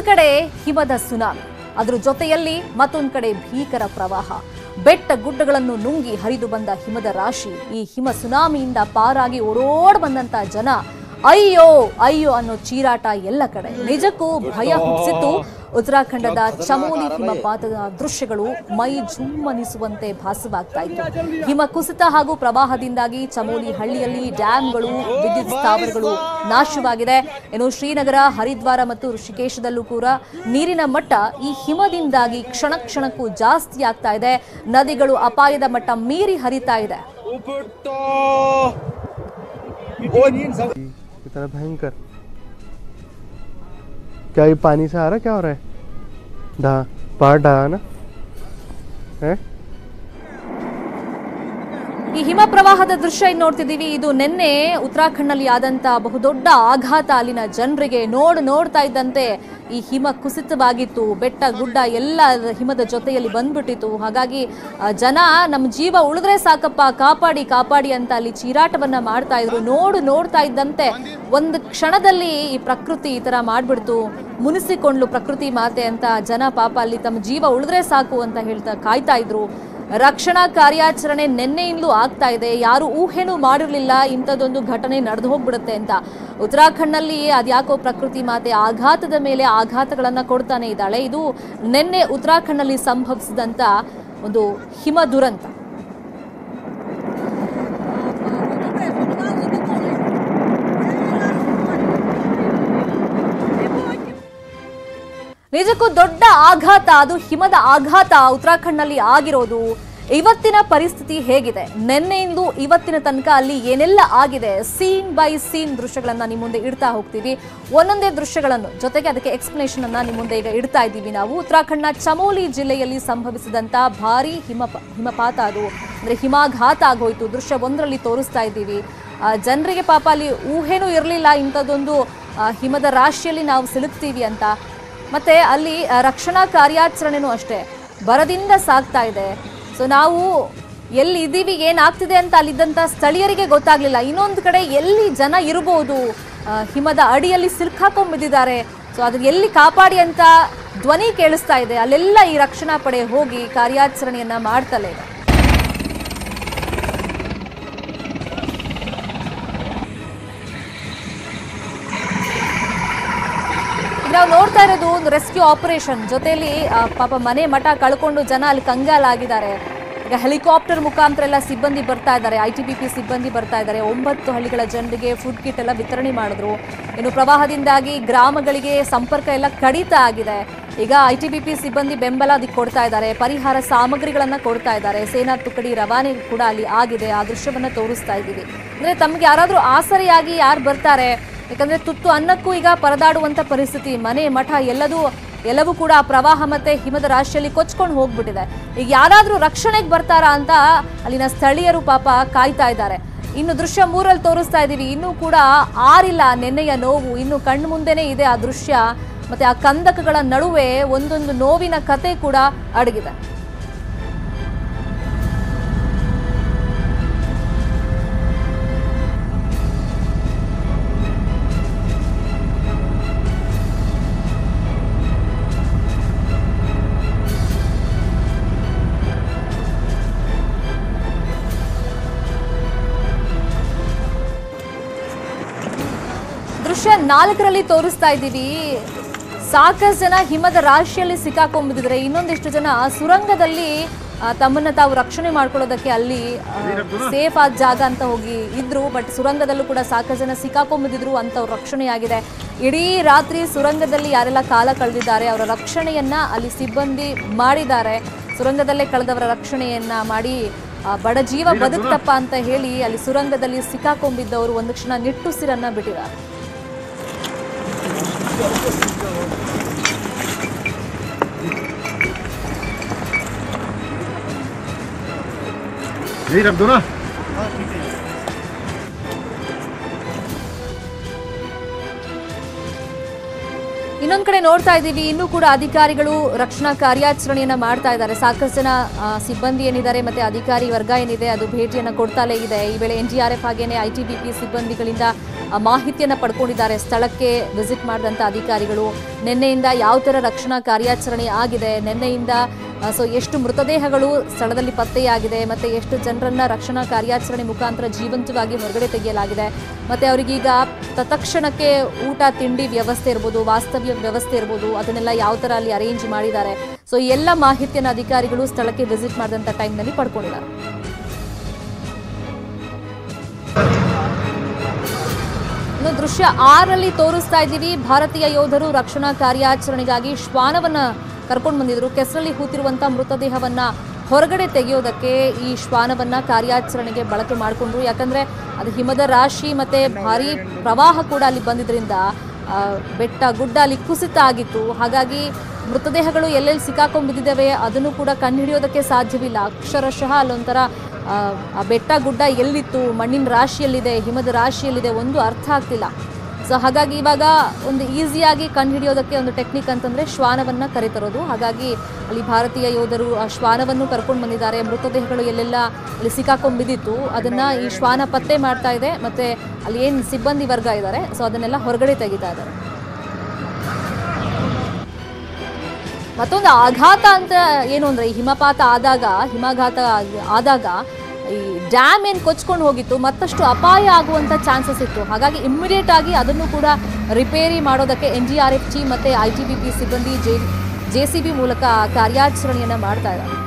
ಕಡೆ ಹಿಮದ ಸುನಾಮಿ, ಅದರ ಜೊತೆಯಲ್ಲಿ ಮತ್ತೊಂದು ಕಡೆ ಭೀಕರ ಪ್ರವಾಹ. ಬೆಟ್ಟ ಗುಡ್ಡಗಳನ್ನು ನುಂಗಿ ಹರಿದು ಬಂದ ಹಿಮದ ರಾಶಿ. ಈ ಹಿಮ ಸುನಾಮಿಯಿಂದ ಪಾರಾಗಿ ಓಡೋಡ್ ಬಂದಂತ ಜನ ಅಯ್ಯೋ ಅಯ್ಯೋ ಅನ್ನೋ ಚೀರಾಟ ಎಲ್ಲ ಕಡೆ. ನಿಜಕ್ಕೂ ಭಯ ಹುಟ್ಟಿಸಿತ್ತು ಉತ್ತರಾಖಂಡದ ಚಮೋಲಿ ಹಿಮಪಾತದ ದೃಶ್ಯಗಳು ಮೈ ಜುಮ್ಮನಿಸುವಂತೆ ಭಾಸವಾಗ್ತಾ ಇತ್ತು. ಹಿಮ ಕುಸಿತ ಹಾಗೂ ಪ್ರವಾಹದಿಂದಾಗಿ ಚಮೋಲಿ ಹಳ್ಳಿಯಲ್ಲಿ ಡ್ಯಾಂಗಳು, ವಿದ್ಯುತ್ ಸ್ಥಾವರಗಳು ನಾಶವಾಗಿದೆ. ಇನ್ನು ಶ್ರೀನಗರ, ಹರಿದ್ವಾರ ಮತ್ತು ಋಷಿಕೇಶದಲ್ಲೂ ಕೂಡ ನೀರಿನ ಮಟ್ಟ ಈ ಹಿಮದಿಂದಾಗಿ ಕ್ಷಣ ಕ್ಷಣಕ್ಕೂ ಜಾಸ್ತಿ ಆಗ್ತಾ ಇದೆ. ನದಿಗಳು ಅಪಾಯದ ಮಟ್ಟ ಮೀರಿ ಹರಿತಾ ಇದೆ. इतना भयंकर क्या ये पानी से आ रहा, क्या हो रहा है? पहाड़ ढहा ना है? ಈ ಹಿಮ ಪ್ರವಾಹದ ದೃಶ್ಯ ನೋಡ್ತಿದ್ದೀವಿ. ಇದು ನಿನ್ನೆ ಉತ್ತರಾಖಂಡ್ನಲ್ಲಿ ಆದಂತ ಬಹುದೊಡ್ಡ ಆಘಾತ. ಅಲ್ಲಿನ ಜನರಿಗೆ ನೋಡ್ತಾ ಇದ್ದಂತೆ ಈ ಹಿಮ ಕುಸಿತವಾಗಿತ್ತು. ಬೆಟ್ಟ ಗುಡ್ಡ ಎಲ್ಲ ಹಿಮದ ಜೊತೆಯಲ್ಲಿ ಬಂದ್ಬಿಟ್ಟಿತ್ತು. ಹಾಗಾಗಿ ಜನ ನಮ್ಮ ಜೀವ ಉಳಿದ್ರೆ ಸಾಕಪ್ಪ, ಕಾಪಾಡಿ ಕಾಪಾಡಿ ಅಂತ ಅಲ್ಲಿ ಚೀರಾಟವನ್ನ ಮಾಡ್ತಾ ಇದ್ರು. ನೋಡ್ತಾ ಇದ್ದಂತೆ ಒಂದು ಕ್ಷಣದಲ್ಲಿ ಈ ಪ್ರಕೃತಿ ಈ ತರ ಮಾಡ್ಬಿಡ್ತು, ಮುನಿಸಿಕೊಂಡ್ಲು ಪ್ರಕೃತಿ ಮಾತೆ ಅಂತ ಜನ ಪಾಪ ಅಲ್ಲಿ ತಮ್ಮ ಜೀವ ಉಳಿದ್ರೆ ಸಾಕು ಅಂತ ಹೇಳ್ತಾ ಕಾಯ್ತಾ ಇದ್ರು. ರಕ್ಷಣಾ ಕಾರ್ಯಾಚರಣೆ ನಿನ್ನೆಯಿಂದಲೂ ಆಗ್ತಾ ಇದೆ. ಯಾರು ಊಹೆನೂ ಮಾಡಿರಲಿಲ್ಲ ಇಂಥದ್ದೊಂದು ಘಟನೆ ನಡೆದು ಹೋಗ್ಬಿಡುತ್ತೆ ಅಂತ. ಉತ್ತರಾಖಂಡ್ನಲ್ಲಿ ಅದ್ಯಾಕೋ ಪ್ರಕೃತಿ ಮಾತೆ ಆಘಾತದ ಮೇಲೆ ಆಘಾತಗಳನ್ನ ಕೊಡ್ತಾನೆ ಇದ್ದಾಳೆ. ಇದು ನಿನ್ನೆ ಉತ್ತರಾಖಂಡ್ನಲ್ಲಿ ಸಂಭವಿಸಿದಂತ ಒಂದು ಹಿಮ ದುರಂತ. ನಿಜಕ್ಕೂ ದೊಡ್ಡ ಆಘಾತ, ಅದು ಹಿಮದ ಆಘಾತ ಉತ್ತರಾಖಂಡ್ನಲ್ಲಿ ಆಗಿರೋದು. ಇವತ್ತಿನ ಪರಿಸ್ಥಿತಿ ಹೇಗಿದೆ, ನಿನ್ನೆಯಿಂದ ಇವತ್ತಿನ ತನಕ ಅಲ್ಲಿ ಏನೆಲ್ಲ ಆಗಿದೆ, ಸೀನ್ ಬೈ ಸೀನ್ ದೃಶ್ಯಗಳನ್ನ ನಿಮ್ಮ ಮುಂದೆ ಇಡ್ತಾ ಹೋಗ್ತೀವಿ. ಒಂದೊಂದೇ ದೃಶ್ಯಗಳನ್ನು ಜೊತೆಗೆ ಅದಕ್ಕೆ ಎಕ್ಸ್ಪ್ಲನೇಷನ್ ಅನ್ನ ನಿಮ್ಮ ಮುಂದೆ ಈಗ ಇಡ್ತಾ ಇದ್ದೀವಿ ನಾವು. ಉತ್ತರಾಖಂಡ್ನ ಚಮೋಲಿ ಜಿಲ್ಲೆಯಲ್ಲಿ ಸಂಭವಿಸಿದಂತ ಭಾರಿ ಹಿಮಪಾತ, ಅದು ಅಂದ್ರೆ ಹಿಮಾಘಾತ ಆಗೋಯ್ತು. ದೃಶ್ಯ ಒಂದರಲ್ಲಿ ತೋರಿಸ್ತಾ ಇದ್ದೀವಿ. ಜನರಿಗೆ ಪಾಪ ಅಲ್ಲಿ ಊಹೆನೂ ಇರಲಿಲ್ಲ ಇಂಥದ್ದೊಂದು ಹಿಮದ ರಾಶಿಯಲ್ಲಿ ನಾವು ಸಿಲುಕ್ತೀವಿ ಅಂತ. ಮತ್ತೆ ಅಲ್ಲಿ ರಕ್ಷಣಾ ಕಾರ್ಯಾಚರಣೆನೂ ಅಷ್ಟೇ ಬರದಿಂದ ಸಾಗ್ತಾ ಇದೆ. ಸೊ ನಾವು ಎಲ್ಲಿ ಇದ್ದೀವಿ, ಏನಾಗ್ತಿದೆ ಅಂತ ಅಲ್ಲಿದ್ದಂಥ ಸ್ಥಳೀಯರಿಗೆ ಗೊತ್ತಾಗ್ಲಿಲ್ಲ. ಇನ್ನೊಂದು ಕಡೆ ಎಲ್ಲಿ ಜನ ಇರಬಹುದು, ಹಿಮದ ಅಡಿಯಲ್ಲಿ ಸಿಲ್ಕಾಕೊಂಡ್ಬಿದ್ದಿದ್ದಾರೆ. ಸೊ ಅದು ಎಲ್ಲಿ ಕಾಪಾಡಿ ಅಂತ ಧ್ವನಿ ಕೇಳಿಸ್ತಾ ಇದೆ. ಅಲ್ಲೆಲ್ಲ ಈ ರಕ್ಷಣಾ ಪಡೆ ಹೋಗಿ ಕಾರ್ಯಾಚರಣೆಯನ್ನ ಮಾಡ್ತಲೇ ಇದೆ. ನಾವು ನೋಡ್ತಾ ಇರೋದು ಒಂದು ರೆಸ್ಕ್ಯೂ ಆಪರೇಷನ್. ಜೊತೆಯಲ್ಲಿ ಪಾಪ ಮನೆ ಮಠ ಕಳ್ಕೊಂಡು ಜನ ಅಲ್ಲಿ ಕಂಗಾಲಾಗಿದ್ದಾರೆ. ಈಗ ಹೆಲಿಕಾಪ್ಟರ್ ಮುಖಾಂತರ ಎಲ್ಲ ಸಿಬ್ಬಂದಿ ಬರ್ತಾ ಇದ್ದಾರೆ, ITBP ಸಿಬ್ಬಂದಿ ಬರ್ತಾ ಇದ್ದಾರೆ. 9 ಹಳ್ಳಿಗಳ ಜನರಿಗೆ ಫುಡ್ ಕಿಟ್ ಎಲ್ಲ ವಿತರಣೆ ಮಾಡಿದ್ರು. ಇನ್ನು ಪ್ರವಾಹದಿಂದಾಗಿ ಗ್ರಾಮಗಳಿಗೆ ಸಂಪರ್ಕ ಎಲ್ಲ ಕಡಿತ ಆಗಿದೆ. ಈಗ ITBP ಸಿಬ್ಬಂದಿ ಬೆಂಬಲ ಅದಕ್ಕೆ ಕೊಡ್ತಾ ಇದ್ದಾರೆ, ಪರಿಹಾರ ಸಾಮಗ್ರಿಗಳನ್ನ ಕೊಡ್ತಾ ಇದ್ದಾರೆ. ಸೇನಾ ತುಕಡಿ ರವಾನೆ ಕೂಡ ಅಲ್ಲಿ ಆಗಿದೆ. ಆ ದೃಶ್ಯವನ್ನ ತೋರಿಸ್ತಾ ಇದ್ದೀವಿ. ಅಂದ್ರೆ ತಮ್ಗೆ ಯಾರಾದ್ರೂ ಆಸರೆಯಾಗಿ ಯಾರು ಬರ್ತಾರೆ, ಯಾಕಂದ್ರೆ ತುತ್ತು ಅನ್ನಕ್ಕೂ ಈಗ ಪರದಾಡುವಂತ ಪರಿಸ್ಥಿತಿ. ಮನೆ ಮಠ ಎಲ್ಲವೂ ಕೂಡ ಪ್ರವಾಹ ಮತ್ತೆ ಹಿಮದ ರಾಶಿಯಲ್ಲಿ ಕೊಚ್ಕೊಂಡು ಹೋಗ್ಬಿಟ್ಟಿದೆ. ಈಗ ಯಾರಾದ್ರೂ ರಕ್ಷಣೆಗೆ ಬರ್ತಾರಾ ಅಂತ ಅಲ್ಲಿನ ಸ್ಥಳೀಯರು ಪಾಪ ಕಾಯ್ತಾ ಇದ್ದಾರೆ. ಇನ್ನು ದೃಶ್ಯ 3ರಲ್ಲಿ ತೋರಿಸ್ತಾ ಇದ್ದೀವಿ. ಇನ್ನೂ ಕೂಡ ಆರಿಲ್ಲ ನೆನ್ನೆಯ ನೋವು, ಇನ್ನು ಕಣ್ಣು ಮುಂದೆನೇ ಇದೆ ಆ ದೃಶ್ಯ. ಮತ್ತೆ ಆ ಕಂದಕಗಳ ನಡುವೆ ಒಂದೊಂದು ನೋವಿನ ಕತೆ ಕೂಡ ಅಡಗಿದೆ. ದೃಶ್ಯ 4ರಲ್ಲಿ ತೋರಿಸ್ತಾ ಇದ್ದೀವಿ. ಸಾಕಷ್ಟು ಜನ ಹಿಮದ ರಾಶಿಯಲ್ಲಿ ಸಿಕ್ಕಾಕೊಂಡ್ಬಿಟ್ಟಿದ್ರೆ, ಇನ್ನೊಂದಿಷ್ಟು ಜನ ಸುರಂಗದಲ್ಲಿ ತಮ್ಮನ್ನ ತಾವು ರಕ್ಷಣೆ ಮಾಡ್ಕೊಳ್ಳೋದಕ್ಕೆ ಅಲ್ಲಿ ಸೇಫ್ ಆದ ಜಾಗ ಅಂತ ಹೋಗಿ ಇದ್ರು. ಬಟ್ ಸುರಂಗದಲ್ಲೂ ಕೂಡ ಸಾಕಷ್ಟು ಜನ ಸಿಕ್ಕಾಕೊಂಡ್ಬಿಟ್ಟಿದ್ರು, ಅಂತವ್ರ ರಕ್ಷಣೆಯಾಗಿದೆ. ಇಡೀ ರಾತ್ರಿ ಸುರಂಗದಲ್ಲಿ ಯಾರೆಲ್ಲ ಕಾಲ ಕಳೆದಿದ್ದಾರೆ ಅವರ ರಕ್ಷಣೆಯನ್ನ ಅಲ್ಲಿ ಸಿಬ್ಬಂದಿ ಮಾಡಿದ್ದಾರೆ. ಸುರಂಗದಲ್ಲೇ ಕಳೆದವರ ರಕ್ಷಣೆಯನ್ನ ಮಾಡಿ ಬಡ ಜೀವ ಬದುಕ್ತಪ್ಪ ಅಂತ ಹೇಳಿ ಅಲ್ಲಿ ಸುರಂಗದಲ್ಲಿ ಸಿಕ್ಕಾಕೊಂಡ್ಬಿದ್ದವರು ಒಂದು ಕ್ಷಣ ನಿಟ್ಟುಸಿರನ್ನ ಬಿಟ್ಟಿದ್ದಾರೆ. यही रख दो ना। ಇನ್ನೊಂದು ಕಡೆ ನೋಡ್ತಾ ಇದ್ದೀವಿ, ಇನ್ನೂ ಕೂಡ ಅಧಿಕಾರಿಗಳು ರಕ್ಷಣಾ ಕಾರ್ಯಾಚರಣೆಯನ್ನ ಮಾಡ್ತಾ ಇದ್ದಾರೆ. ಸಾಕಷ್ಟು ಜನ ಸಿಬ್ಬಂದಿ ಏನಿದ್ದಾರೆ ಮತ್ತೆ ಅಧಿಕಾರಿ ವರ್ಗ ಏನಿದೆ ಅದು ಭೇಟಿಯನ್ನ ಕೊಡ್ತಾಲೇ ಇದೆ. ಈ ವೇಳೆ NDRF ಹಾಗೇನೆ ITBP ಸಿಬ್ಬಂದಿಗಳಿಂದ ಮಾಹಿತಿಯನ್ನು ಪಡ್ಕೊಂಡಿದ್ದಾರೆ. ಸ್ಥಳಕ್ಕೆ ವಿಸಿಟ್ ಮಾಡಿದಂಥ ಅಧಿಕಾರಿಗಳು ನಿನ್ನೆಯಿಂದ ಯಾವ ಥರ ರಕ್ಷಣಾ ಕಾರ್ಯಾಚರಣೆ ಆಗಿದೆ, ನಿನ್ನೆಯಿಂದ ಎಷ್ಟು ಮೃತದೇಹಗಳು ಸ್ಥಳದಲ್ಲಿ ಪತ್ತೆಯಾಗಿದೆ, ಮತ್ತು ಎಷ್ಟು ಜನರನ್ನ ರಕ್ಷಣಾ ಕಾರ್ಯಾಚರಣೆ ಮುಖಾಂತರ ಜೀವಂತವಾಗಿ ಹೊರಗಡೆ ತೆಗೆಯಲಾಗಿದೆ, ಮತ್ತು ಅವರಿಗೀಗ ತತ್ಕ್ಷಣಕ್ಕೆ ಊಟ ತಿಂಡಿ ವ್ಯವಸ್ಥೆ ಇರ್ಬೋದು, ವಾಸ್ತವ್ಯ ವ್ಯವಸ್ಥೆ ಇರ್ಬೋದು, ಅದನ್ನೆಲ್ಲ ಯಾವ ಥರ ಅಲ್ಲಿ ಅರೇಂಜ್ ಮಾಡಿದ್ದಾರೆ. ಈ ಎಲ್ಲ ಮಾಹಿತಿಯನ್ನು ಅಧಿಕಾರಿಗಳು ಸ್ಥಳಕ್ಕೆ ವಿಸಿಟ್ ಮಾಡಿದಂಥ ಟೈಮ್ನಲ್ಲಿ ಪಡ್ಕೊಂಡಿದ್ದಾರೆ. ದೃಶ್ಯ 6ರಲ್ಲಿ ತೋರಿಸ್ತಾ ಇದ್ದೀವಿ. ಭಾರತೀಯ ಯೋಧರು ರಕ್ಷಣಾ ಕಾರ್ಯಾಚರಣೆಗಾಗಿ ಶ್ವಾನವನ್ನ ಕರ್ಕೊಂಡು ಬಂದಿದ್ರು. ಕೆಸರಲ್ಲಿ ಹೂತಿರುವಂತಹ ಮೃತದೇಹವನ್ನ ಹೊರಗಡೆ ತೆಗೆಯೋದಕ್ಕೆ ಈ ಶ್ವಾನವನ್ನ ಕಾರ್ಯಾಚರಣೆಗೆ ಬಳಕೆ ಮಾಡಿಕೊಂಡ್ರು. ಯಾಕಂದ್ರೆ ಅದು ಹಿಮದ ರಾಶಿ ಮತ್ತೆ ಭಾರಿ ಪ್ರವಾಹ ಕೂಡ ಅಲ್ಲಿ ಬಂದಿದ್ರಿಂದ ಬೆಟ್ಟ ಗುಡ್ಡ ಅಲ್ಲಿ ಕುಸಿತ ಆಗಿತ್ತು. ಹಾಗಾಗಿ ಮೃತದೇಹಗಳು ಎಲ್ಲೆಲ್ಲಿ ಸಿಕ್ಕಾಕೊಂಡು ಬಿದ್ದಿದ್ದಾವೆ ಅದನ್ನು ಕೂಡ ಕಂಡುಹಿಡಿಯೋದಕ್ಕೆ ಸಾಧ್ಯವಿಲ್ಲ. ಅಕ್ಷರಶಃ ಅಲ್ಲೊಂಥರ ಆ ಬೆಟ್ಟ ಗುಡ್ಡ ಎಲ್ಲಿತ್ತು, ಮಣ್ಣಿನ ರಾಶಿಯಲ್ಲಿದೆ, ಹಿಮದ ರಾಶಿಯಲ್ಲಿದೆ, ಒಂದು ಅರ್ಥ ಆಗ್ತಿಲ್ಲ. ಹಾಗಾಗಿ ಇವಾಗ ಒಂದು ಈಸಿಯಾಗಿ ಕಂಡುಹಿಡಿಯೋದಕ್ಕೆ ಒಂದು ಟೆಕ್ನಿಕ್ ಅಂತಂದರೆ ಶ್ವಾನವನ್ನು ಕರೆತರೋದು. ಹಾಗಾಗಿ ಅಲ್ಲಿ ಭಾರತೀಯ ಯೋಧರು ಆ ಶ್ವಾನವನ್ನು ಕರ್ಕೊಂಡು ಬಂದಿದ್ದಾರೆ. ಮೃತದೇಹಗಳು ಎಲ್ಲೆಲ್ಲ ಅಲ್ಲಿ ಸಿಕ್ಕಾಕೊಂಡು ಬಿದ್ದಿತ್ತು ಅದನ್ನು ಈ ಶ್ವಾನ ಪತ್ತೆ ಮಾಡ್ತಾ ಇದೆ. ಮತ್ತು ಅಲ್ಲಿ ಏನು ಸಿಬ್ಬಂದಿ ವರ್ಗ ಇದ್ದಾರೆ ಅದನ್ನೆಲ್ಲ ಹೊರಗಡೆ ತೆಗಿತಾ ಇದ್ದಾರೆ. ಮತ್ತೊಂದು ಆಘಾತ ಅಂತ ಏನು ಅಂದರೆ, ಈ ಹಿಮಪಾತ ಹಿಮಘಾತ ಆದಾಗ ಈ ಡ್ಯಾಮ್ ಏನು ಕೊಚ್ಕೊಂಡು ಹೋಗಿತ್ತು ಮತ್ತಷ್ಟು ಅಪಾಯ ಆಗುವಂಥ ಚಾನ್ಸಸ್ ಇತ್ತು. ಹಾಗಾಗಿ ಇಮ್ಮಿಡಿಯೇಟ್ ಆಗಿ ಅದನ್ನು ಕೂಡ ರಿಪೇರಿ ಮಾಡೋದಕ್ಕೆ NDRF ಟೀಮ್ ಮತ್ತು ITBP ಸಿಬ್ಬಂದಿ JCB ಮೂಲಕ ಕಾರ್ಯಾಚರಣೆಯನ್ನು ಮಾಡ್ತಾ ಇದ್ದಾರೆ.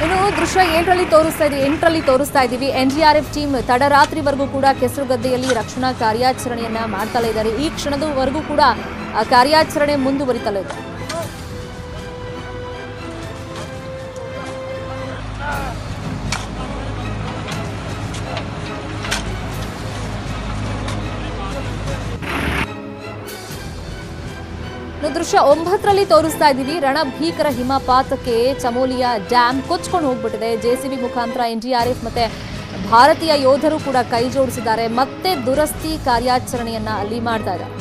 ಇನ್ನು ದೃಶ್ಯ 8ರಲ್ಲಿ ತೋರಿಸ್ತಾ ಇದ್ದೀವಿ. NDRF ಟೀಮ್ ತಡರಾತ್ರಿವರೆಗೂ ಕೂಡ ಕೆಸರುಗದ್ದೆಯಲ್ಲಿ ರಕ್ಷಣಾ ಕಾರ್ಯಾಚರಣೆಯನ್ನ ಮಾಡ್ತಲೇ ಇದ್ದಾರೆ. ಈ ಕ್ಷಣದವರೆಗೂ ಕೂಡ ಕಾರ್ಯಾಚರಣೆ ಮುಂದುವರಿತಲೇ ಇದೆ. ದೃಶ್ಯ 9ರಲ್ಲಿ ತೋರಿಸ್ತಾ ಇದ್ದೀವಿ. ರಣಭೀಕರ ಹಿಮಪಾತಕ್ಕೆ ಚಮೋಲಿಯ ಡ್ಯಾಮ್ ಕೊಚ್ಕೊಂಡು ಹೋಗ್ಬಿಟ್ಟಿದೆ. JCB ಮುಖಾಂತರ NDRF ಮತ್ತೆ ಭಾರತೀಯ ಯೋಧರು ಕೂಡ ಕೈ ಜೋಡಿಸಿದ್ದಾರೆ. ಮತ್ತೆ ದುರಸ್ತಿ ಕಾರ್ಯಾಚರಣೆಯನ್ನ ಅಲ್ಲಿ ಮಾಡ್ತಾ ಇದ್ದಾರೆ.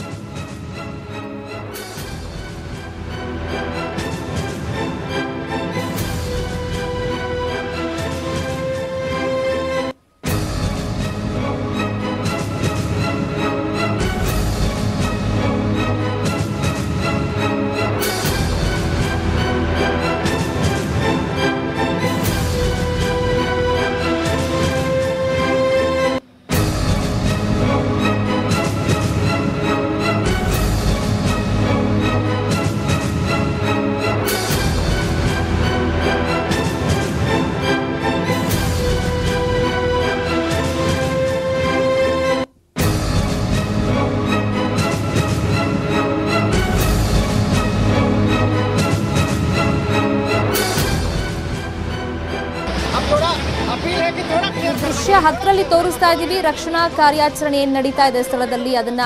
ದೃಶ್ಯ 10ರಲ್ಲಿ ತೋರಿಸ್ತಾ ಇದ್ದೀವಿ. ರಕ್ಷಣಾ ಕಾರ್ಯಾಚರಣೆ ಏನು ನಡೀತಾ ಇದೆ ಸ್ಥಳದಲ್ಲಿ ಅದನ್ನ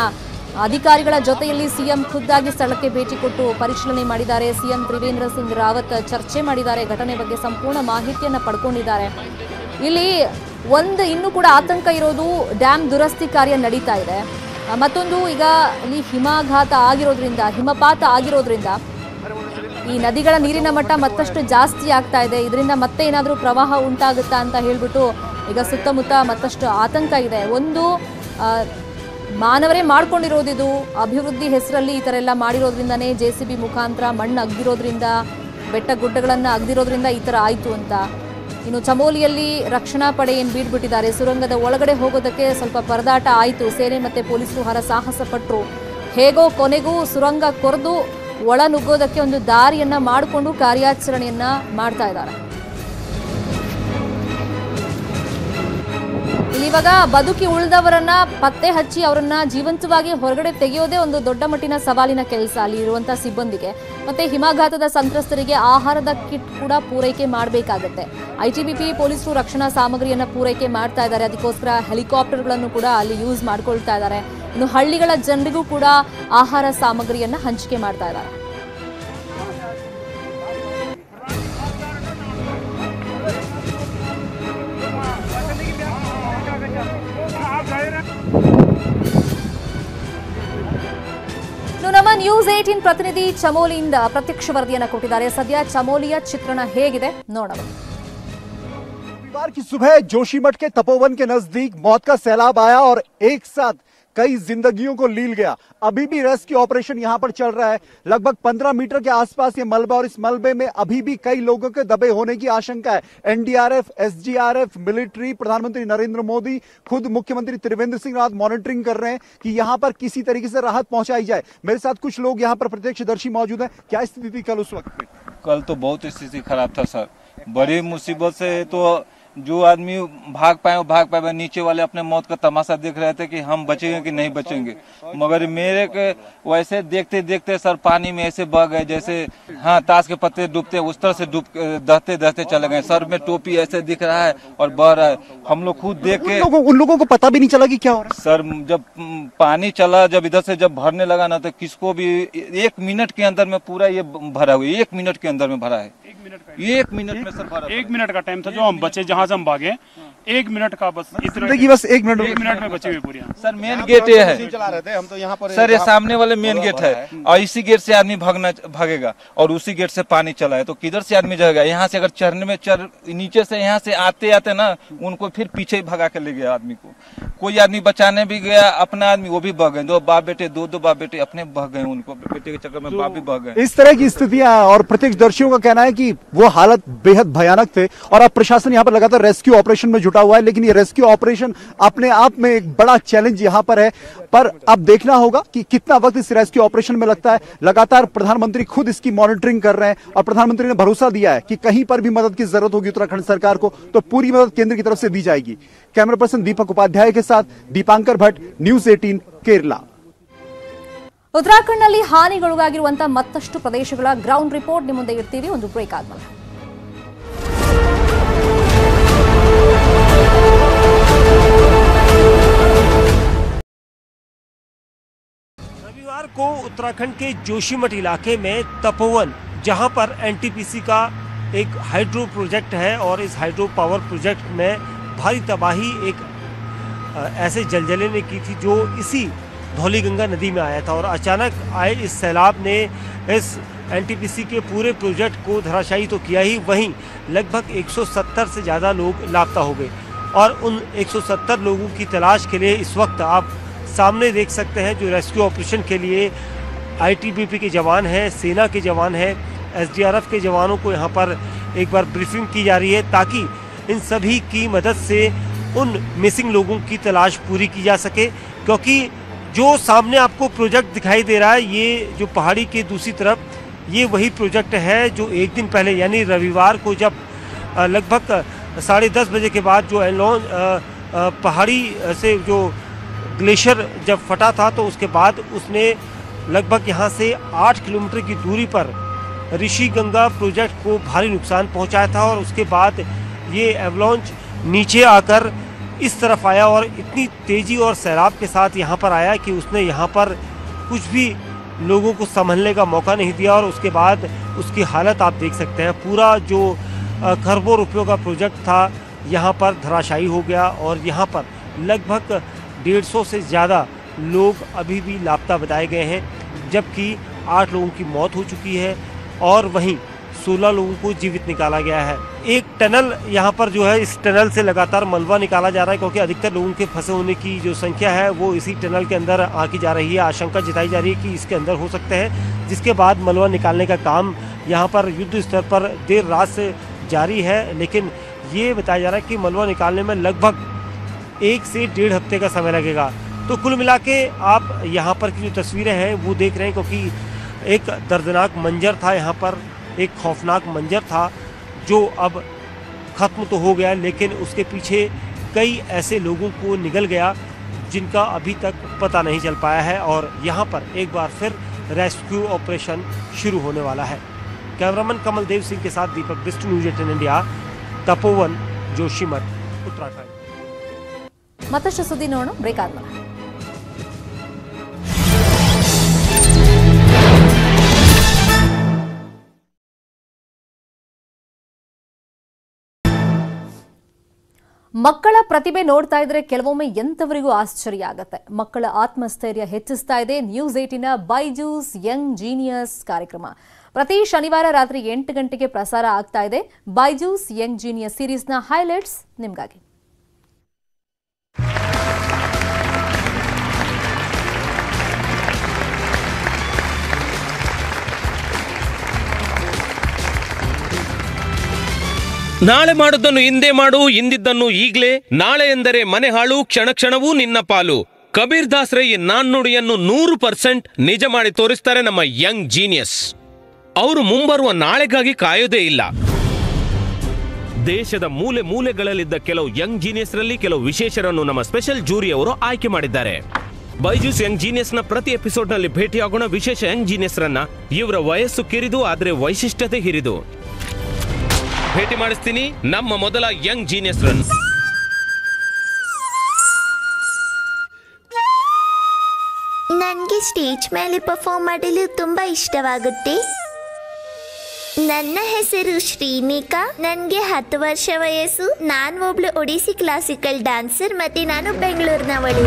ಅಧಿಕಾರಿಗಳ ಜೊತೆಯಲ್ಲಿ ಸಿಎಂ ಖುದ್ದಾಗಿ ಸ್ಥಳಕ್ಕೆ ಭೇಟಿ ಕೊಟ್ಟು ಪರಿಶೀಲನೆ ಮಾಡಿದ್ದಾರೆ. ಸಿಎಂ ತ್ರಿವೇಂದ್ರ ಸಿಂಗ್ ರಾವತ್ ಚರ್ಚೆ ಮಾಡಿದ್ದಾರೆ. ಘಟನೆ ಬಗ್ಗೆ ಸಂಪೂರ್ಣ ಮಾಹಿತಿಯನ್ನು ಪಡ್ಕೊಂಡಿದ್ದಾರೆ. ಇಲ್ಲಿ ಇನ್ನೂ ಕೂಡ ಆತಂಕ ಇರೋದು ಡ್ಯಾಮ್ ದುರಸ್ತಿ ಕಾರ್ಯ ನಡೀತಾ ಇದೆ. ಮತ್ತೊಂದು ಈಗ ಇಲ್ಲಿ ಹಿಮಪಾತ ಆಗಿರೋದ್ರಿಂದ ಈ ನದಿಗಳ ನೀರಿನ ಮಟ್ಟ ಮತ್ತಷ್ಟು ಜಾಸ್ತಿ ಆಗ್ತಾ ಇದೆ. ಇದರಿಂದ ಮತ್ತೆ ಏನಾದರೂ ಪ್ರವಾಹ ಉಂಟಾಗುತ್ತಾ ಅಂತ ಹೇಳ್ಬಿಟ್ಟು ಈಗ ಸುತ್ತಮುತ್ತ ಮತ್ತಷ್ಟು ಆತಂಕ ಇದೆ. ಒಂದು ಮಾನವರೇ ಮಾಡ್ಕೊಂಡಿರೋದಿದು, ಅಭಿವೃದ್ಧಿ ಹೆಸರಲ್ಲಿ ಈ ಥರ ಎಲ್ಲ ಮಾಡಿರೋದ್ರಿಂದನೇ JCB ಮುಖಾಂತರ ಮಣ್ಣು ಅಗ್ದಿರೋದ್ರಿಂದ, ಬೆಟ್ಟ ಗುಡ್ಡಗಳನ್ನು ಅಗ್ದಿರೋದ್ರಿಂದ ಈ ಥರ ಆಯಿತು ಅಂತ. ಇನ್ನು ಚಮೋಲಿಯಲ್ಲಿ ರಕ್ಷಣಾ ಪಡೆ ಏನು ಬೀಡ್ಬಿಟ್ಟಿದ್ದಾರೆ. ಸುರಂಗದ ಒಳಗಡೆ ಹೋಗೋದಕ್ಕೆ ಸ್ವಲ್ಪ ಪರದಾಟ ಆಯಿತು. ಸೇನೆ ಮತ್ತು ಪೊಲೀಸರು ಹರಸಾಹಸ ಪಟ್ಟರು. ಹೇಗೋ ಕೊನೆಗೂ ಸುರಂಗ ಕೊರೆದು ಒಳ ನುಗ್ಗೋದಕ್ಕೆ ಒಂದು ದಾರಿಯನ್ನ ಮಾಡಿಕೊಂಡು ಕಾರ್ಯಾಚರಣೆಯನ್ನ ಮಾಡ್ತಾ ಇದ್ದಾರೆ. ಇಲ್ಲಿವಾಗ ಬದುಕಿ ಉಳಿದವರನ್ನ ಪತ್ತೆ ಹಚ್ಚಿ ಅವರನ್ನ ಜೀವಂತವಾಗಿ ಹೊರಗಡೆ ತೆಗೆಯೋದೇ ಒಂದು ದೊಡ್ಡ ಮಟ್ಟಿನ ಸವಾಲಿನ ಕೆಲಸ ಅಲ್ಲಿ ಇರುವಂತಹ ಸಿಬ್ಬಂದಿಗೆ. ಮತ್ತೆ ಹಿಮಘಾತದ ಸಂತ್ರಸ್ತರಿಗೆ ಆಹಾರದ ಕಿಟ್ ಕೂಡ ಪೂರೈಕೆ ಮಾಡಬೇಕಾಗುತ್ತೆ. ಐಟಿಬಿಪಿ ಪೊಲೀಸರು ರಕ್ಷಣಾ ಸಾಮಗ್ರಿಯನ್ನ ಪೂರೈಕೆ ಮಾಡ್ತಾ ಇದ್ದಾರೆ. ಅದಕ್ಕೋಸ್ಕರ ಹೆಲಿಕಾಪ್ಟರ್ಗಳನ್ನು ಕೂಡ ಅಲ್ಲಿ ಯೂಸ್ ಮಾಡ್ಕೊಳ್ತಾ ಇದ್ದಾರೆ. ಇನ್ನು ಹಳ್ಳಿಗಳ ಜನರಿಗೂ ಕೂಡ ಆಹಾರ ಸಾಮಗ್ರಿಯನ್ನ ಹಂಚಿಕೆ ಮಾಡ್ತಾ ಇದ್ದಾರೆ. ನಮ್ಮ ನ್ಯೂಸ್ 18 ಪ್ರತಿನಿಧಿ ಚಮೋಲಿಯಿಂದ ಪ್ರತ್ಯಕ್ಷ ವರದಿಯನ್ನು ಕೊಟ್ಟಿದ್ದಾರೆ. ಸದ್ಯ ಚಮೋಲಿಯ ಚಿತ್ರಣ ಹೇಗಿದೆ ನೋಡೋಣ. रविवार की सुबह जोशीमठ के तपोवन के नजदीक मौत का सैलाब आया और एक साथ कई जिंदगियों को लील गया। अभी भी रेस्क्यू ऑपरेशन यहां पर चल रहा है। लगभग 15 मीटर के आसपास ये मलबा और इस मलबे में अभी भी कई लोगों के दबे होने की आशंका है। एनडीआरएफ, एसडीआरएफ, मिलिट्री, प्रधानमंत्री नरेंद्र मोदी, खुद मुख्यमंत्री त्रिवेंद्र सिंह रावत मॉनिटरिंग कर रहे हैं कि यहां पर किसी तरीके से राहत पहुंचाई जाए। मेरे साथ कुछ लोग यहां पर प्रत्यक्षदर्शी मौजूद हैं। क्या स्थिति थी कल उस वक्त पे? कल तो बहुत स्थिति खराब था सर। बड़ी मुसीबत से तो जो आदमी भाग पाए वो भाग पाए, नीचे वाले अपने मौत का तमाशा देख रहे थे कि हम बचेंगे कि नहीं बचेंगे। मगर मेरे के वैसे देखते देखते सर पानी में ऐसे बह गए जैसे हाँ ताश के पत्ते डूबते उस तरह से डूब दहते दहते चले गए। सर में टोपी ऐसे दिख रहा है और बह रहा है। हम लोग खुद देख के उन लोगों को पता भी नहीं चला कि क्या हो रहा है। सर जब पानी चला, जब इधर से जब भरने लगा ना तो किसको भी 1 मिनट के अंदर में पूरा ये भरा हुआ, 1 मिनट के अंदर में भरा है। 1 मिनट में सर भरा। 1 मिनट का टाइम था जो हम बचे, जहां से हम भागे 1 मिनट का बस इतना बस 1 मिनट में बचे हुए पूरी। सर मेन गेट ये है हम तो यहाँ पर सर, ये सामने वाले मेन गेट है और इसी गेट से आदमी भागेगा और उसी गेट से पानी चला है तो किधर से आदमी जाएगा। यहाँ से अगर चढ़ने में नीचे से यहाँ से आते आते ना उनको फिर पीछे ही भगा के ले गया आदमी को। कोई आदमी बचाने भी गया अपना आदमी, वो भी बह गए। 2 बाप बेटे, 2 बाप बेटे अपने बह गए, उनको बेटे के चक्कर में बाप भी बह गए। इस तरह की स्थितियां और प्रत्यक्षदर्शियों का कहना है कि वो हालत बेहद भयानक थे और अब प्रशासन यहाँ पर लगातार रेस्क्यू ऑपरेशन में जुटा हुआ है। लेकिन ये रेस्क्यू ऑपरेशन अपने आप में एक बड़ा चैलेंज यहाँ पर है, पर अब देखना होगा कि कितना वक्त इस रेस्क्यू ऑपरेशन में लगता है। लगातार प्रधानमंत्री खुद इसकी मॉनिटरिंग कर रहे हैं और प्रधानमंत्री ने भरोसा दिया है कि कहीं पर भी मदद की जरूरत होगी उत्तराखंड सरकार को तो पूरी मदद केंद्र की तरफ से दी जाएगी। कैमरा पर्सन दीपक उपाध्याय के साथ दीपांकर भट्ट, न्यूज 18 केरला। ಉತ್ತರಾಖಂಡ್ನಲ್ಲಿ ಹಾನಿಗೊಳಗಾಗಿರುವಂತಹ ಮತ್ತಷ್ಟು ಪ್ರದೇಶಗಳ ಗ್ರೌಂಡ್ ರಿಪೋರ್ಟ್ ನಿಮ್ಮ ಮುಂದೆ ಇರ್ತೀವಿ ಒಂದು ಬ್ರೇಕ್ ಆದ್ಮೇಲೆ. रविवार को उत्तराखंड के जोशीमठ इलाके में तपोवन, जहां पर एनटीपीसी का एक हाइड्रो प्रोजेक्ट है और इस हाइड्रो पावर प्रोजेक्ट में भारी तबाही एक ऐसे जलजले ने की थी जो इसी धौलीगंगा नदी में आया था और अचानक आए इस सैलाब ने इस एनटीपीसी के पूरे प्रोजेक्ट को धराशायी तो किया ही, वहीं लगभग 170 से ज़्यादा लोग लापता हो गए और उन 170 लोगों की तलाश के लिए इस वक्त आप सामने देख सकते हैं जो रेस्क्यू ऑपरेशन के लिए आईटीबीपी के जवान हैं, सेना के जवान हैं, एसडीआरएफ के जवानों को यहाँ पर एक बार ब्रीफिंग की जा रही है ताकि इन सभी की मदद से उन मिसिंग लोगों की तलाश पूरी की जा सके। क्योंकि जो सामने आपको प्रोजेक्ट दिखाई दे रहा है, ये जो पहाड़ी के दूसरी तरफ, ये वही प्रोजेक्ट है जो एक दिन पहले यानी रविवार को जब लगभग 10:30 बजे के बाद जो एलोन पहाड़ी से जो ग्लेशियर जब फटा था तो उसके बाद उसने लगभग यहाँ से 8 किलोमीटर की दूरी पर ऋषिगंगा प्रोजेक्ट को भारी नुकसान पहुँचाया था और उसके बाद ये एवलॉन्च नीचे आकर इस तरफ आया और इतनी तेज़ी और सैलाब के साथ यहाँ पर आया कि उसने यहाँ पर कुछ भी लोगों को संभलने का मौका नहीं दिया और उसके बाद उसकी हालत आप देख सकते हैं। पूरा जो खरबों रुपयों का प्रोजेक्ट था यहाँ पर धराशायी हो गया और यहाँ पर लगभग 150 से ज़्यादा लोग अभी भी लापता बताए गए हैं, जबकि 8 लोगों की मौत हो चुकी है और वहीं 16 लोगों को जीवित निकाला गया है। एक टनल यहाँ पर जो है, इस टनल से लगातार मलबा निकाला जा रहा है क्योंकि अधिकतर लोगों के फंसे होने की जो संख्या है वो इसी टनल के अंदर आकी जा रही है। आशंका जताई जा रही है कि इसके अंदर हो सकते हैं, जिसके बाद मलबा निकालने का काम यहाँ पर युद्ध स्तर पर देर रात से जारी है। लेकिन ये बताया जा रहा है कि मलबा निकालने में लगभग 1 से 1.5 हफ्ते का समय लगेगा। तो कुल मिला के आप यहाँ पर की जो तस्वीरें हैं वो देख रहे हैं, क्योंकि एक दर्दनाक मंजर था यहाँ पर, एक खौफनाक मंजर था जो अब ख़त्म तो हो गया, लेकिन उसके पीछे कई ऐसे लोगों को निगल गया जिनका अभी तक पता नहीं चल पाया है और यहाँ पर एक बार फिर रेस्क्यू ऑपरेशन शुरू होने वाला है। कैमरामैन कमल देव सिंह के साथ दीपक बिस्ट, न्यूज़ 18 इंडिया, तपोवन, जोशीमठ, उत्तराखंड। ಮತ್ತಷ್ಟು ಸುದ್ದಿ ನೋಡೋಣ, ಬ್ರೇಕ್ ಆದ್ಮೇಲೆ. ಮಕ್ಕಳ ಪ್ರತಿಭೆ ನೋಡ್ತಾ ಇದ್ರೆ ಕೆಲವೊಮ್ಮೆ ಎಂತವರಿಗೂ ಆಶ್ಚರ್ಯ ಆಗುತ್ತೆ. ಮಕ್ಕಳ ಆತ್ಮಸ್ಥೈರ್ಯ ಹೆಚ್ಚಿಸ್ತಾ ಇದೆ ನ್ಯೂಸ್ 18ನ ಬೈಜೂಸ್ ಯಂಗ್ ಜೀನಿಯಸ್ ಕಾರ್ಯಕ್ರಮ. ಪ್ರತಿ ಶನಿವಾರ ರಾತ್ರಿ 8 ಗಂಟೆಗೆ ಪ್ರಸಾರ ಆಗ್ತಾ ಇದೆ ಬೈಜೂಸ್ ಯಂಗ್ ಜೀನಿಯಸ್ ಸೀರೀಸ್ನ ಹೈಲೈಟ್ಸ್ ನಿಮಗಾಗಿ. ನಾಳೆ ಮಾಡುವುದನ್ನು ಹಿಂದೆ ಮಾಡು, ಇಂದಿದ್ದನ್ನು ಈಗಲೇ. ನಾಳೆ ಎಂದರೆ ಮನೆ ಹಾಳು, ಕ್ಷಣ ಕ್ಷಣವೂ ನಿನ್ನ ಪಾಲು. ಕಬೀರ್ ದಾಸ್ರೆ ಈ ನಾಣ್ಣುಡಿಯನ್ನು 100% ನಿಜ ಮಾಡಿ ತೋರಿಸ್ತಾರೆ ನಮ್ಮ ಯಂಗ್ ಜೀನಿಯಸ್. ಅವರು ಮುಂಬರುವ ನಾಳೆಗಾಗಿ ಕಾಯೋದೇ ಇಲ್ಲ. ದೇಶದ ಮೂಲೆ ಮೂಲೆಗಳಲ್ಲಿದ್ದ ಕೆಲವು ಯಂಗ್ ಜೀನಿಯಸ್ರಲ್ಲಿ ಕೆಲವು ವಿಶೇಷರನ್ನು ನಮ್ಮ ಸ್ಪೆಷಲ್ ಜೂರಿ ಅವರು ಆಯ್ಕೆ ಮಾಡಿದ್ದಾರೆ. ಬೈಜೂಸ್ ಯಂಗ್ ಜೀನಿಯಸ್ನ ಪ್ರತಿ ಎಪಿಸೋಡ್ನಲ್ಲಿ ಭೇಟಿಯಾಗೋಣ ವಿಶೇಷ ಯಂಗ್ ಜೀನಿಯಸ್ರನ್ನ. ಇವರ ವಯಸ್ಸು ಕಿರಿದು ಆದರೆ ವೈಶಿಷ್ಟ್ಯತೆ ಹಿರಿದು. ಭೇಟಿ ಮಾಡಿಸ್ತೀನಿ ನಮ್ಮ ಮೊದಲ ಯಂಗ್ ಜೀನಿಯಸ್ ರನ್. ನನಗೆ ಸ್ಟೇಜ್ ಮೇಲೆ ಪರ್ಫಾರ್ಮ್ ಮಾಡಲು ತುಂಬಾ ಇಷ್ಟವಾಗುತ್ತೆ. ನನ್ನ ಹೆಸರು ಶ್ರೀನಿಕಾ, ನನಗೆ 10 ವರ್ಷ ವಯಸ್ಸು. ನಾನು ಒಬ್ಳು ಒಡಿಸಿ ಕ್ಲಾಸಿಕಲ್ ಡ್ಯಾನ್ಸರ್ ಮತ್ತೆ ನಾನು ಬೆಂಗಳೂರಿನವಳು.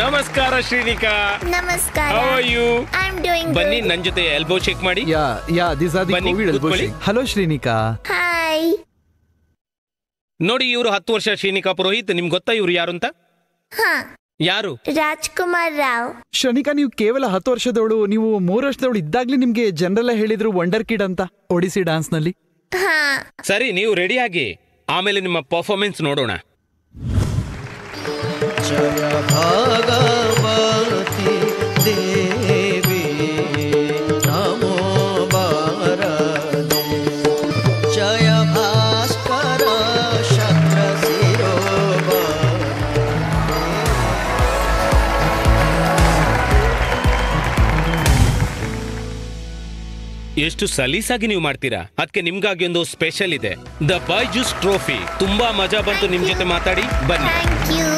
ನಮಸ್ಕಾರ ಶ್ರೀನಿಕಾ. ನಮಸ್ಕಾರ. How are you? I'm doing good. ಬನ್ನಿ ನನ್ನ ಜೊತೆ ಎಲ್ಬೋ ಚೆಕ್ ಮಾಡಿ. these are the ಬನ್ನಿ, COVID elbow ಕೂತ್ಕೊಳ್ಳಿ. shake. Hello ಶ್ರೀನಿಕಾ. Hi. ನೋಡಿ ಇವರು 10 ವರ್ಷ ಶ್ರೀನಿಕಾ ಪುರೋಹಿತ್. ನಿಮ್ಗೆ ಗೊತ್ತಾ ಇವ್ರು ಯಾರು ಅಂತ? ಹಾ, ಯಾರು? ರಾಜ್ಕುಮಾರ್ ರಾವ್. ಶ್ರೀನಿಕಾ, ನೀವು ಕೇವಲ 10 ವರ್ಷದವಳು. ನೀವು 3 ವರ್ಷದವಳು ಇದ್ದಾಗ್ಲೇ ನಿಮ್ಗೆ ಜನರೆಲ್ಲ ಹೇಳಿದ್ರು ವಂಡರ್ ಕಿಡ್ ಅಂತ ಒಡಿಸಿ ಡ್ಯಾನ್ಸ್ ನಲ್ಲಿ. ಹಾ, ಸರಿ, ನೀವು ರೆಡಿ ಆಗಿ ಆಮೇಲೆ ನಿಮ್ಮ ಪರ್ಫಾರ್ಮೆನ್ಸ್ ನೋಡೋಣ. जय भगवती देवी नमो वरदे, जय भास्कर शक्र शिरोमणि. ಎಷ್ಟು ಸಲೀಸಾಗಿ ನೀವು ಮಾಡ್ತೀರಾ. ಅದಕ್ಕೆ ನಿಮ್ಗಾಗಿ ಒಂದು ಸ್ಪೆಷಲ್ ಇದೆ, ದ ಬೈಜೂಸ್ ಟ್ರೋಫಿ. ತುಂಬಾ ಮಜಾ ಬಂತು ನಿಮ್ ಜೊತೆ ಮಾತಾಡಿ. ಬನ್ನಿ. Thank you.